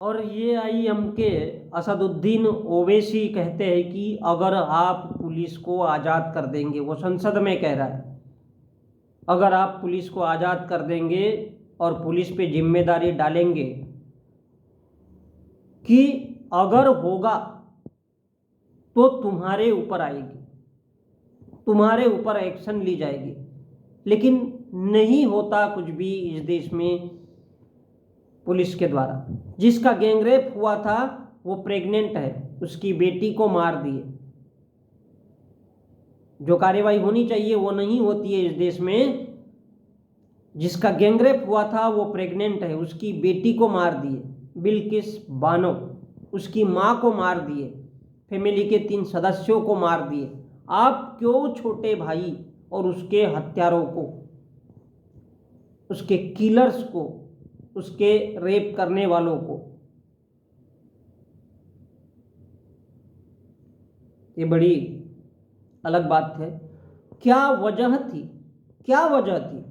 और ये आईएम के असदुद्दीन ओवैसी कहते हैं कि अगर आप पुलिस को आज़ाद कर देंगे, वो संसद में कह रहा है, अगर आप पुलिस को आज़ाद कर देंगे और पुलिस पे जिम्मेदारी डालेंगे कि अगर होगा तो तुम्हारे ऊपर आएगी, तुम्हारे ऊपर एक्शन ली जाएगी। लेकिन नहीं होता कुछ भी इस देश में पुलिस के द्वारा। जिसका गैंगरेप हुआ था वो प्रेग्नेंट है, उसकी बेटी को मार दिए। जो कार्रवाई होनी चाहिए वो नहीं होती है इस देश में। जिसका गैंगरेप हुआ था वो प्रेग्नेंट है, उसकी बेटी को मार दिए। बिल्किस बानो, उसकी माँ को मार दिए, फैमिली के 3 सदस्यों को मार दिए। आप क्यों छोटे भाई और उसके हत्यारों को, उसके किलर्स को, उसके रेप करने वालों को, ये बड़ी अलग बात है। क्या वजह थी, क्या वजह थी?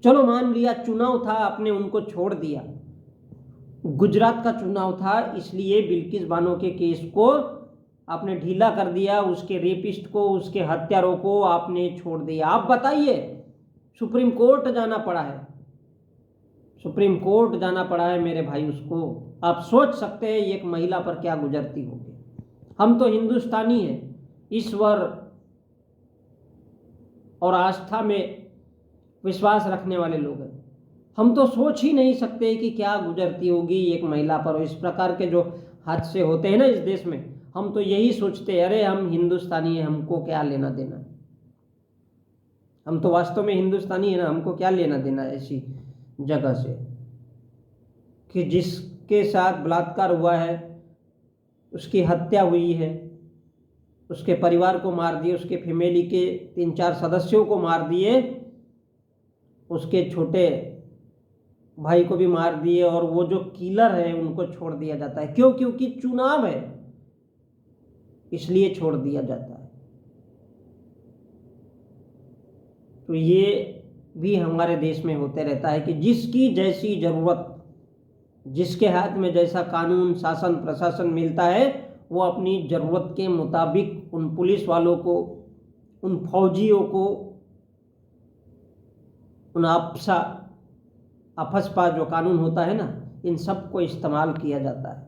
चलो मान लिया चुनाव था, आपने उनको छोड़ दिया, गुजरात का चुनाव था, इसलिए बिल्किस बानो के केस को आपने ढीला कर दिया, उसके रेपिस्ट को, उसके हत्यारों को आपने छोड़ दिया। आप बताइए, सुप्रीम कोर्ट जाना पड़ा है, सुप्रीम कोर्ट जाना पड़ा है मेरे भाई उसको। आप सोच सकते हैं एक महिला पर क्या गुजरती होगी। हम तो हिंदुस्तानी हैं, ईश्वर और आस्था में विश्वास रखने वाले लोग हैं। हम तो सोच ही नहीं सकते कि क्या गुजरती होगी एक महिला पर। इस प्रकार के जो हादसे होते हैं ना इस देश में, हम तो यही सोचते हैं, अरे हम हिंदुस्तानी हैं, हमको क्या लेना देना है। हम तो वास्तव में हिंदुस्तानी है ना, हमको क्या लेना देना ऐसी जगह से कि जिसके साथ बलात्कार हुआ है, उसकी हत्या हुई है, उसके परिवार को मार दिए, उसके फैमिली के 3-4 सदस्यों को मार दिए, उसके छोटे भाई को भी मार दिए, और वो जो किलर है उनको छोड़ दिया जाता है। क्यों? क्योंकि चुनाव है, इसलिए छोड़ दिया जाता है। तो ये भी हमारे देश में होते रहता है कि जिसकी जैसी जरूरत, जिसके हाथ में जैसा कानून शासन प्रशासन मिलता है, वो अपनी ज़रूरत के मुताबिक उन पुलिस वालों को, उन फौजियों को, उन आपसा जो कानून होता है ना, इन सब को इस्तेमाल किया जाता है।